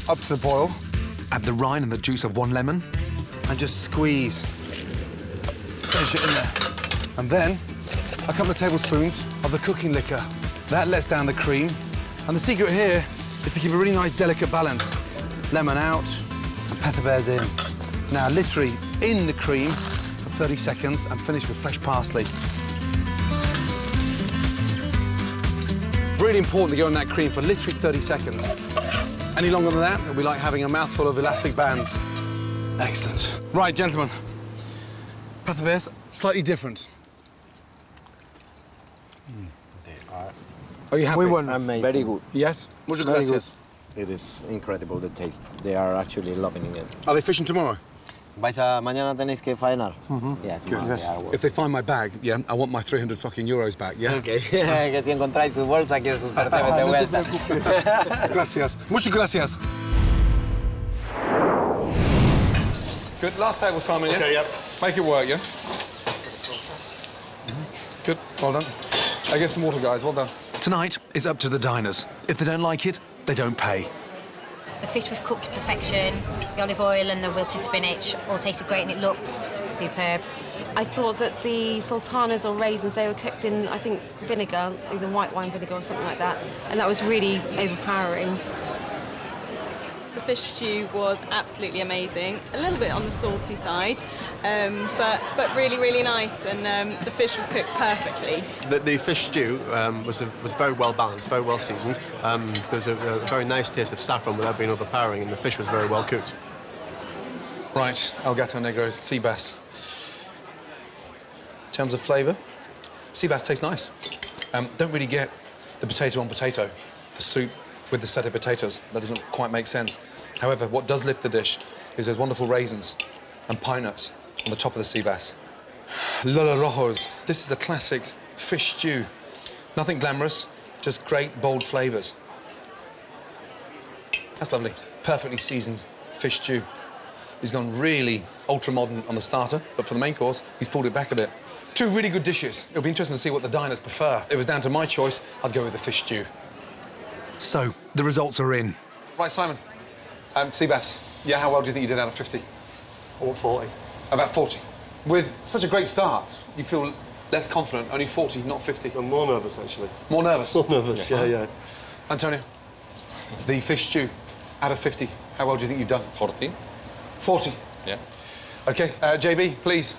[SPEAKER 2] up to the boil.
[SPEAKER 3] Add the rind and the juice of 1 lemon.
[SPEAKER 2] and just squeeze. Finish it in there. And then a couple of tablespoons of the cooking liquor. That lets down the cream. And the secret here is to keep a really nice, delicate balance. Lemon out and pepper bears in. Now, literally in the cream for 30 seconds and finish with fresh parsley. Really important to go in that cream for literally 30 seconds. Any longer than that, it'll be like having a mouthful of elastic bands. Excellent. Right, gentlemen. Pepper bears, slightly different. Are you happy?
[SPEAKER 12] We won. Amazing. Very good.
[SPEAKER 2] Yes? Muchas
[SPEAKER 12] Very
[SPEAKER 2] gracias.
[SPEAKER 12] good. It is incredible, the taste. They are actually loving it.
[SPEAKER 2] Are they fishing tomorrow?
[SPEAKER 12] Mañana tenéis que faenar. Yeah,
[SPEAKER 2] Good.
[SPEAKER 12] tomorrow they are working.
[SPEAKER 2] If they find my bag, yeah, I want my 300 fucking euros back, yeah?
[SPEAKER 12] Okay. Que te encontráis su bolsa, quieres su percebe de vuelta.
[SPEAKER 2] Gracias. Muchas gracias. Good. Last table, Simon, yeah?
[SPEAKER 1] Okay, yep.
[SPEAKER 2] Make it work, yeah? Good. Well done. I get some water, guys. Well done.
[SPEAKER 3] Tonight, it's up to the diners. If they don't like it, they don't pay.
[SPEAKER 20] The fish was cooked to perfection. The olive oil and the wilted spinach all tasted great and it looked superb.
[SPEAKER 21] I thought that the sultanas or raisins, they were cooked in, I think, vinegar, either white wine vinegar or something like that, and that was really overpowering.
[SPEAKER 15] The fish stew was absolutely amazing. A little bit on the salty side, but really, really nice, and the fish was cooked perfectly.
[SPEAKER 22] The fish stew was very well balanced, very well seasoned. There's a very nice taste of saffron without being overpowering, and the fish was very well cooked.
[SPEAKER 2] Right, El Gato Negro, sea bass. In terms of flavour, sea bass tastes nice. Don't really get the potato on potato, the soup with the sauteed potatoes. That doesn't quite make sense. However, what does lift the dish is those wonderful raisins and pine nuts on the top of the sea bass. Lola Rocco's. This is a classic fish stew. Nothing glamorous, just great, bold flavours. That's lovely. Perfectly seasoned fish stew. He's gone really ultra-modern on the starter, but for the main course, he's pulled it back a bit. Two really good dishes. It'll be interesting to see what the diners prefer. If it was down to my choice, I'd go with the fish stew.
[SPEAKER 3] So, the results are in.
[SPEAKER 2] Right, Simon. Sea bass. Yeah, how well do you think you did out of 50?
[SPEAKER 1] Or 40.
[SPEAKER 2] About 40. With such a great start, you feel less confident. Only 40, not 50.
[SPEAKER 1] I'm more nervous, actually.
[SPEAKER 2] More nervous?
[SPEAKER 1] More nervous, yeah.
[SPEAKER 2] Antonio, the fish stew, out of 50, how well do you think you've done?
[SPEAKER 6] 40.
[SPEAKER 2] 40?
[SPEAKER 6] Yeah.
[SPEAKER 2] OK, JB, please.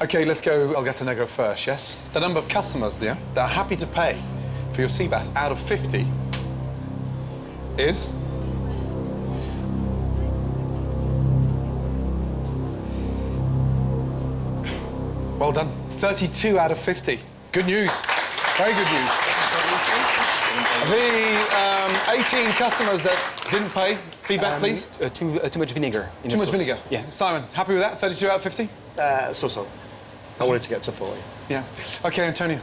[SPEAKER 2] OK, let's go El Gato Negro first, yes? The number of customers, yeah, that are happy to pay for your sea bass out of 50 is... Well done. 32 out of 50. Good news. Very good news. The 18 customers that didn't pay, feedback, please.
[SPEAKER 19] Too much vinegar. In
[SPEAKER 2] Too
[SPEAKER 19] the
[SPEAKER 2] much
[SPEAKER 19] sauce.
[SPEAKER 2] vinegar?
[SPEAKER 19] Yeah.
[SPEAKER 2] Simon, happy with that? 32 out of 50?
[SPEAKER 1] So. I wanted to get to 40.
[SPEAKER 2] Yeah. OK, Antonio.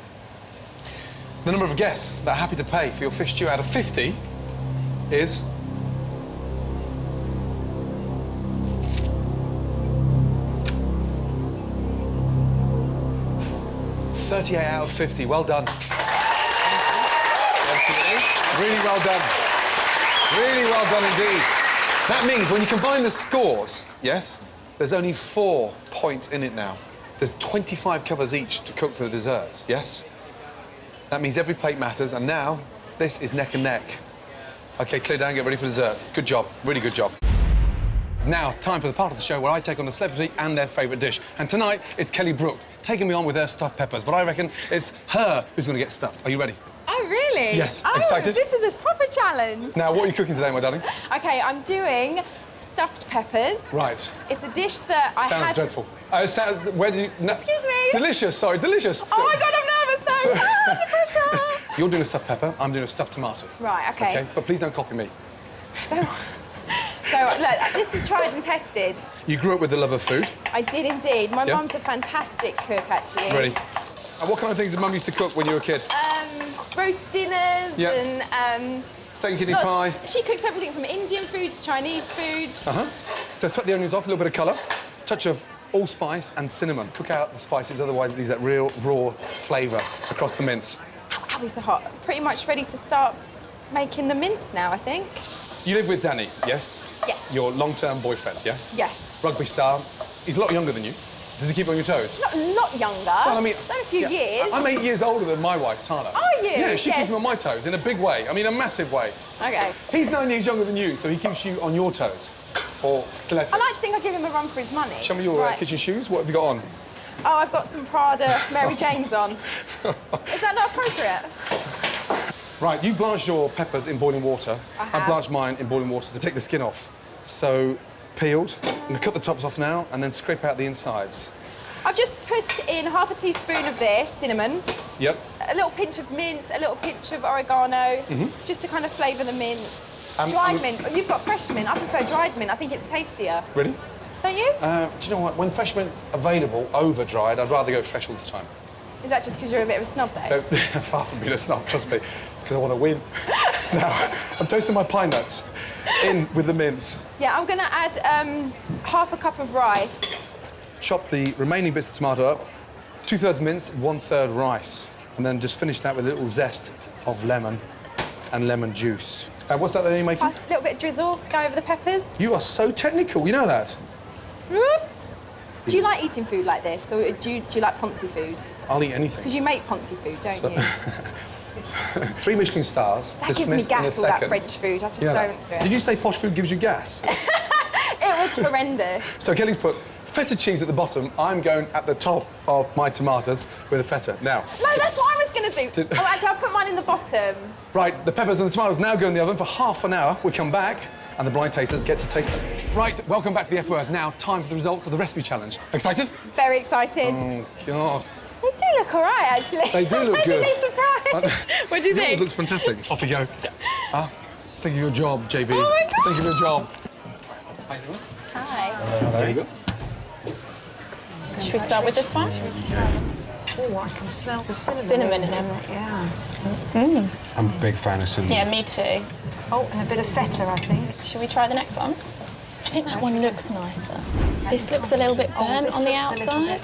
[SPEAKER 2] The number of guests that are happy to pay for your fish stew out of 50 is... ...38 out of 50. Well done. Really well done. Really well done indeed. That means when you combine the scores, yes, there's only 4 points in it now. There's 25 covers each to cook for the desserts, yes? That means every plate matters, and now this is neck and neck. OK, clear down, get ready for dessert. Good job, really good job. Now, time for the part of the show where I take on a celebrity and their favourite dish. And tonight, it's Kelly Brook, taking me on with her stuffed peppers. But I reckon it's her who's going to get stuffed. Are you ready?
[SPEAKER 15] Oh, really?
[SPEAKER 2] Yes.
[SPEAKER 15] Oh,
[SPEAKER 2] Excited?
[SPEAKER 15] This is a proper challenge.
[SPEAKER 2] Now, what are you cooking today, my darling?
[SPEAKER 15] OK, I'm doing stuffed peppers.
[SPEAKER 2] Right.
[SPEAKER 15] It's a dish that I
[SPEAKER 2] Sounds
[SPEAKER 15] had...
[SPEAKER 2] dreadful. Where did you... No.
[SPEAKER 15] Excuse me?
[SPEAKER 2] Delicious, sorry, delicious.
[SPEAKER 15] Oh, my God, I'm nervous, though. Ah, the pressure.
[SPEAKER 2] You're doing a stuffed pepper, I'm doing a stuffed tomato.
[SPEAKER 15] Right, OK.
[SPEAKER 2] OK, but please don't copy me.
[SPEAKER 15] So, look, this is tried and tested.
[SPEAKER 2] You grew up with the love of food.
[SPEAKER 15] I did indeed. My
[SPEAKER 2] Yeah.
[SPEAKER 15] mum's a fantastic cook, actually.
[SPEAKER 2] Ready. And what kind of things did Mum used to cook when you were a kid?
[SPEAKER 15] Roast dinners
[SPEAKER 2] Yeah.
[SPEAKER 15] and...
[SPEAKER 2] Steak and kidney pie.
[SPEAKER 15] She cooks everything from Indian food to Chinese food.
[SPEAKER 2] Uh-huh. So sweat the onions off, a little bit of colour, touch of allspice and cinnamon. Cook out the spices, otherwise it leaves that real raw flavour across the mince.
[SPEAKER 15] Ow, it's so hot. Pretty much ready to start making the mince now, I think.
[SPEAKER 2] You live with Danny, yes?
[SPEAKER 4] Yes.
[SPEAKER 9] Your long-term boyfriend, yeah?
[SPEAKER 4] Yes.
[SPEAKER 9] Rugby star. He's a lot younger than you. Does he keep you on your toes?
[SPEAKER 4] Not a lot younger.
[SPEAKER 9] Well, I mean...
[SPEAKER 4] It's only a few years.
[SPEAKER 9] I'm 8 years older than my wife, Tana.
[SPEAKER 4] Are you?
[SPEAKER 9] Yeah, she
[SPEAKER 4] Yes.
[SPEAKER 9] keeps me on my toes in a big way. I mean, a massive way.
[SPEAKER 4] Okay.
[SPEAKER 9] He's 9 years younger than you, so he keeps you on your toes. Or stilettos.
[SPEAKER 4] I like to think I give him a run for his money.
[SPEAKER 9] Show me your kitchen shoes. What have you got on?
[SPEAKER 4] Oh, I've got some Prada Mary Janes on. Is that not appropriate?
[SPEAKER 9] Right, you blanched your peppers in boiling water.
[SPEAKER 4] I have.
[SPEAKER 9] blanched mine in boiling water to take the skin off. So, peeled. I'm going to cut the tops off now and then scrape out the insides.
[SPEAKER 4] I've just put in half a teaspoon of this, cinnamon,
[SPEAKER 9] Yep.
[SPEAKER 4] a little pinch of mint, a little pinch of oregano, just to kind of flavour the mince. Dried mint. Oh, you've got fresh mint. I prefer dried mint. I think it's tastier.
[SPEAKER 9] Really?
[SPEAKER 4] Don't you?
[SPEAKER 9] Do you know what? When fresh mint's available, over-dried, I'd rather go fresh all the time.
[SPEAKER 4] Is that just because you're a bit of a snob, though?
[SPEAKER 9] Far from being a snob, trust me, because I want to win. Now, I'm toasting my pine nuts in with the mince.
[SPEAKER 4] Yeah, I'm going to add half a cup of rice.
[SPEAKER 9] Chop the remaining bits of tomato up, 2/3 mince, 1/3 rice, and then just finish that with a little zest of lemon and lemon juice. What's that you're making?
[SPEAKER 4] A little bit of drizzle to go over the peppers.
[SPEAKER 9] You are so technical, you know that?
[SPEAKER 4] Oops. Do you like eating food like this, or do you like Ponzi food?
[SPEAKER 9] I'll eat anything.
[SPEAKER 4] Because you make Ponzi food, don't you?
[SPEAKER 9] 3 Michelin stars.
[SPEAKER 4] That gives me
[SPEAKER 9] dismissed in a
[SPEAKER 4] gas, all that
[SPEAKER 9] second.
[SPEAKER 4] French food. I just
[SPEAKER 9] You know
[SPEAKER 4] don't
[SPEAKER 9] that?
[SPEAKER 4] do it.
[SPEAKER 9] Did you say posh food gives you gas?
[SPEAKER 4] It was horrendous.
[SPEAKER 9] So Kelly's put feta cheese at the bottom. I'm going at the top of my tomatoes with the feta. Now.
[SPEAKER 4] No, that's what I was going to do. Oh, actually, I'll put mine in the bottom.
[SPEAKER 9] Right, the peppers and the tomatoes now go in the oven for half an hour. We come back and the blind tasters get to taste them. Right, welcome back to the F Word. Now, time for the results of the recipe challenge. Excited?
[SPEAKER 4] Very excited.
[SPEAKER 9] Oh, God.
[SPEAKER 4] They do look all right, actually.
[SPEAKER 9] They do look good.
[SPEAKER 4] I'm surprised. What do you think?
[SPEAKER 9] Yours looks fantastic. Off you go. Thank you for your job, JB.
[SPEAKER 4] Oh, my God.
[SPEAKER 9] Thank you for your job.
[SPEAKER 4] Hi.
[SPEAKER 9] There you go.
[SPEAKER 7] Should we start with this one?
[SPEAKER 18] Oh, I can smell the cinnamon.
[SPEAKER 7] Cinnamon in it.
[SPEAKER 18] Yeah.
[SPEAKER 8] I'm a big fan of cinnamon.
[SPEAKER 7] Yeah, me too.
[SPEAKER 18] Oh, and a bit of feta, I think.
[SPEAKER 7] Should we try the next one? I think that one looks nicer. This looks a little bit burnt on the outside.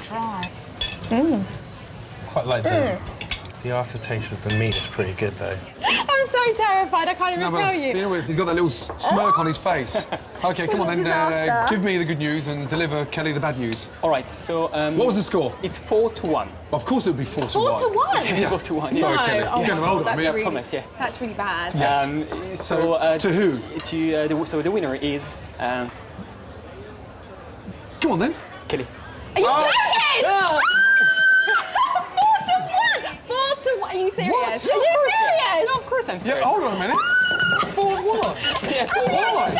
[SPEAKER 8] Quite like the aftertaste of the meat is pretty good, though.
[SPEAKER 4] I'm so terrified, I can't even tell you.
[SPEAKER 9] He's got that little smirk on his face. OK, come on then, give me the good news and deliver Kelly the bad news.
[SPEAKER 19] All right, so...
[SPEAKER 9] what was the score?
[SPEAKER 19] It's 4-1.
[SPEAKER 9] Of course it would be 4-1.
[SPEAKER 4] 4-1?
[SPEAKER 19] Yeah. 4-1.
[SPEAKER 9] Sorry,
[SPEAKER 4] No,
[SPEAKER 9] Kelly.
[SPEAKER 4] oh,
[SPEAKER 9] You're getting older.
[SPEAKER 4] that's
[SPEAKER 9] I
[SPEAKER 4] really,
[SPEAKER 19] promise, yeah.
[SPEAKER 4] That's really bad.
[SPEAKER 9] Yes.
[SPEAKER 19] So
[SPEAKER 9] to who?
[SPEAKER 19] So the winner is...
[SPEAKER 9] Come on then.
[SPEAKER 19] Kelly.
[SPEAKER 4] Are you joking? 4-1! Are you serious?
[SPEAKER 9] What?
[SPEAKER 4] Are you serious?
[SPEAKER 19] No, of course I'm serious.
[SPEAKER 9] Yeah, hold on a minute. 4-1.
[SPEAKER 19] Yeah, 4-1.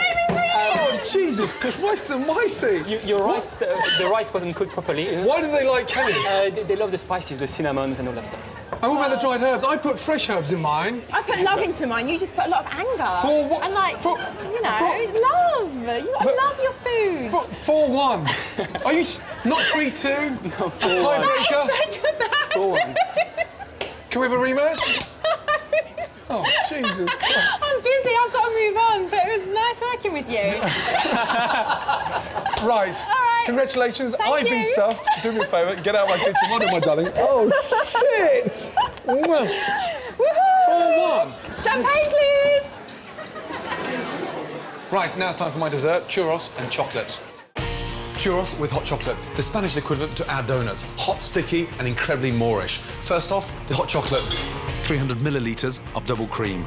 [SPEAKER 9] Oh, Jesus Christ almighty!
[SPEAKER 19] Your rice, the rice wasn't cooked properly.
[SPEAKER 9] Why do they like Kelly's?
[SPEAKER 19] They love the spices, the cinnamons and all that stuff.
[SPEAKER 9] And what about the dried herbs? I put fresh herbs in mine.
[SPEAKER 4] I put love into mine. You just put a lot of anger.
[SPEAKER 9] For what?
[SPEAKER 4] And like, you know, love. You gotta love your food.
[SPEAKER 9] 4-1. Are you not 3-2?
[SPEAKER 19] No, 4-1.
[SPEAKER 9] Tiebreaker?
[SPEAKER 4] That is such a bad
[SPEAKER 19] 4-1.
[SPEAKER 9] Can we have a rematch? Oh, Jesus Christ.
[SPEAKER 4] I'm busy, I've got to move on, but it was nice working with you.
[SPEAKER 9] Right.
[SPEAKER 4] All right.
[SPEAKER 9] Congratulations.
[SPEAKER 4] Thank
[SPEAKER 9] I've been
[SPEAKER 4] you.
[SPEAKER 9] stuffed. Do me a favour, get out of my kitchen. Well done, my darling. Oh, shit. Well, 4-1.
[SPEAKER 4] Champagne, please.
[SPEAKER 9] Right, now it's time for my dessert, churros and chocolate. Churros with hot chocolate, the Spanish equivalent to our donuts. Hot, sticky and incredibly Moorish. First off, the hot chocolate.
[SPEAKER 3] 300 millilitres of double cream,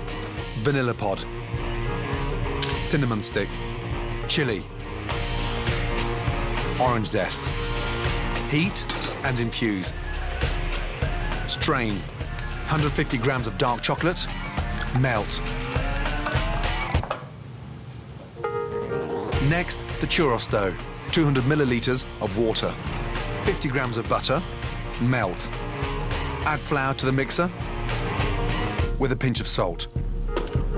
[SPEAKER 3] vanilla pod, cinnamon stick, chili, orange zest. Heat and infuse. Strain. 150 grams of dark chocolate. Melt. Next, the churros dough. 200 millilitres of water. 50 grams of butter. Melt. Add flour to the mixer with a pinch of salt.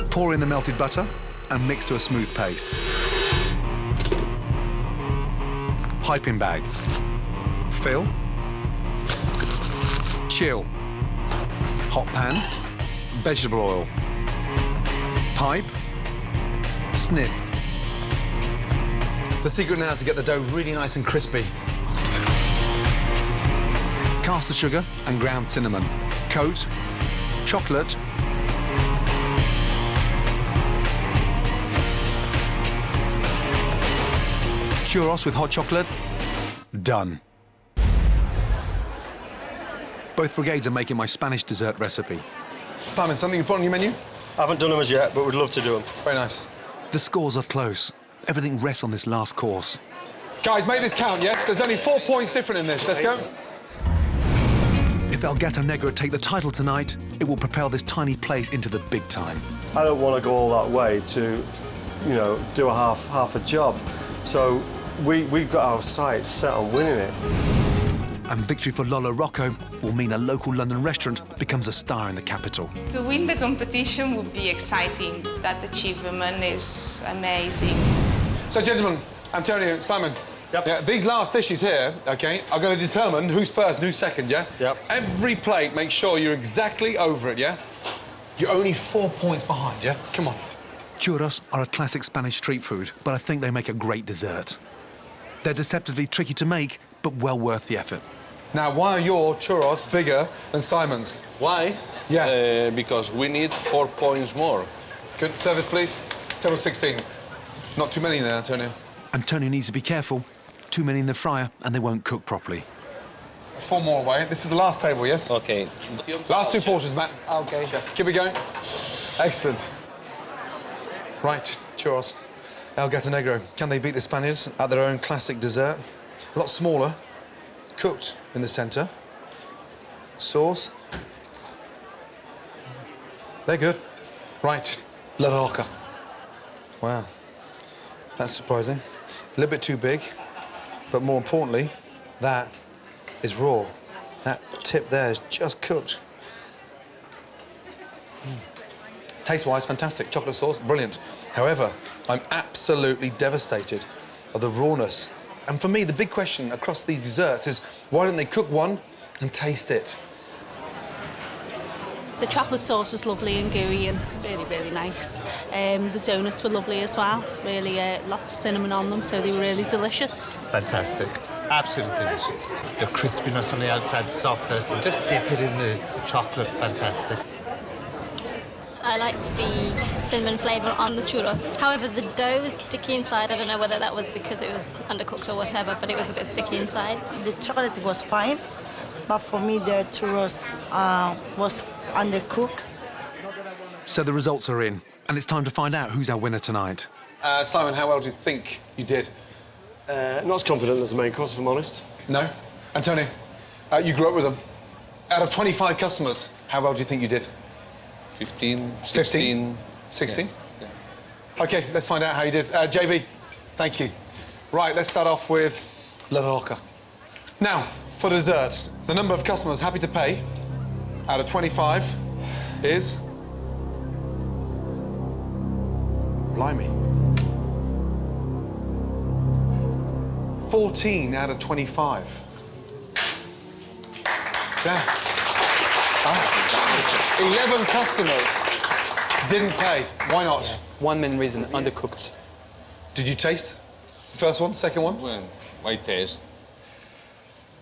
[SPEAKER 3] Pour in the melted butter and mix to a smooth paste. Piping bag. Fill. Chill. Hot pan. Vegetable oil. Pipe. Snip.
[SPEAKER 2] The secret now is to get the dough really nice and crispy.
[SPEAKER 3] Caster sugar and ground cinnamon. Coat. Chocolate. Churros with hot chocolate? Done. Both brigades are making my Spanish dessert recipe.
[SPEAKER 9] Simon, something you put on your menu?
[SPEAKER 1] I haven't done them as yet, but we'd love to do them.
[SPEAKER 9] Very nice.
[SPEAKER 3] The scores are close. Everything rests on this last course.
[SPEAKER 9] Guys, make this count, yes? There's only 4 points different in this. Let's go.
[SPEAKER 3] If El Gato Negro take the title tonight, it will propel this tiny place into the big time.
[SPEAKER 1] I don't want to go all that way to, you know, do a half a job. So we've got our sights set on winning it.
[SPEAKER 3] And victory for Lola Rocco will mean a local London restaurant becomes a star in the capital.
[SPEAKER 7] To win the competition would be exciting. That achievement is amazing.
[SPEAKER 9] So, gentlemen, Antonio, Simon, yeah, these last dishes here, OK, are going to determine who's first and who's second, yeah?
[SPEAKER 1] Yep.
[SPEAKER 9] Every plate, make sure you're exactly over it, yeah? You're only 4 points behind, yeah? Come on.
[SPEAKER 3] Churros are a classic Spanish street food, but I think they make a great dessert. They're deceptively tricky to make, but well worth the effort.
[SPEAKER 9] Now, why are your churros bigger than Simon's?
[SPEAKER 8] Why?
[SPEAKER 9] Yeah.
[SPEAKER 8] Because we need 4 points more.
[SPEAKER 9] Good. Service, please. Table 16. Not too many there, Antonio.
[SPEAKER 3] Antonio needs to be careful. Too many in the fryer, and they won't cook properly.
[SPEAKER 9] 4 more away. This is the last table, yes?
[SPEAKER 8] OK.
[SPEAKER 9] Last 2 portions, Matt.
[SPEAKER 13] Okay.
[SPEAKER 9] Keep it going. Excellent. Right, churros. El Gato Negro. Can they beat the Spaniards at their own classic dessert? A lot smaller, cooked in the centre. Sauce. They're good. Right, Lola Rocco. Wow, that's surprising. A little bit too big, but more importantly, that is raw. That tip there is just cooked. Taste-wise, fantastic. Chocolate sauce, brilliant. However, I'm absolutely devastated of the rawness. And for me, the big question across these desserts is, why don't they cook one and taste it?
[SPEAKER 10] The chocolate sauce was lovely and gooey and really, really nice. The donuts were lovely as well. Really, lots of cinnamon on them, so they were really delicious.
[SPEAKER 5] Fantastic. Absolutely delicious. The crispiness on the outside, the softness, and just dip it in the chocolate. Fantastic.
[SPEAKER 17] I liked the cinnamon flavour on the churros. However, the dough was sticky inside. I don't know whether that was because it was undercooked or whatever, but it was a bit sticky inside.
[SPEAKER 11] The chocolate was fine, but for me the churros was undercooked.
[SPEAKER 3] So the results are in, and it's time to find out who's our winner tonight.
[SPEAKER 9] Simon, how well do you think you did?
[SPEAKER 1] Not as confident as the main course, if I'm honest.
[SPEAKER 9] No? Antonio, you grew up with them. Out of 25 customers, how well do you think you did?
[SPEAKER 8] 15, 16.
[SPEAKER 9] 16? Yeah. OK, let's find out how you did. JB, thank you. Right, let's start off with Lola Rocco. Now, for desserts, the number of customers happy to pay out of 25 is... Blimey. 14 out of 25. Yeah. 11 customers didn't pay. Why not?
[SPEAKER 19] One main reason, undercooked.
[SPEAKER 9] Did you taste the first one, second one?
[SPEAKER 8] Well, I taste.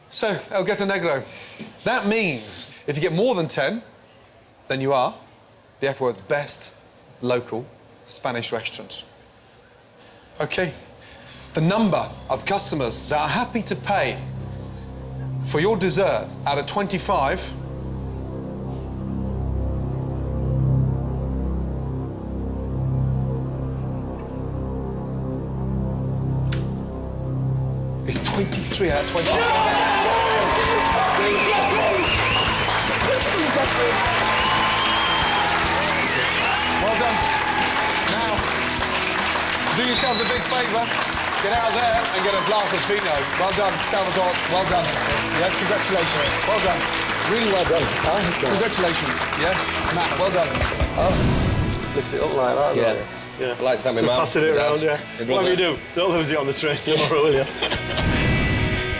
[SPEAKER 9] So, El Gato Negro, that means if you get more than 10, then you are the F-word's best local Spanish restaurant. OK, the number of customers that are happy to pay for your dessert out of 25 is 23 out of 25. Well done. Now, do yourselves a big favour. Get out there and get a glass of Fino. Well done, Salvatore. Well done. Yes, congratulations. Well done. Really well done. Congratulations. Yes, Matt, well done.
[SPEAKER 1] Oh, lift it up like that.
[SPEAKER 8] Yeah.
[SPEAKER 1] Yeah.
[SPEAKER 8] Like that, my mum.
[SPEAKER 1] Passing it around, yeah. Whatever you do, don't lose it on the tray tomorrow, will you?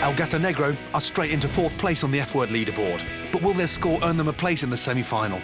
[SPEAKER 3] El Gato Negro are straight into 4th place on the F-word leaderboard. But will their score earn them a place in the semi-final?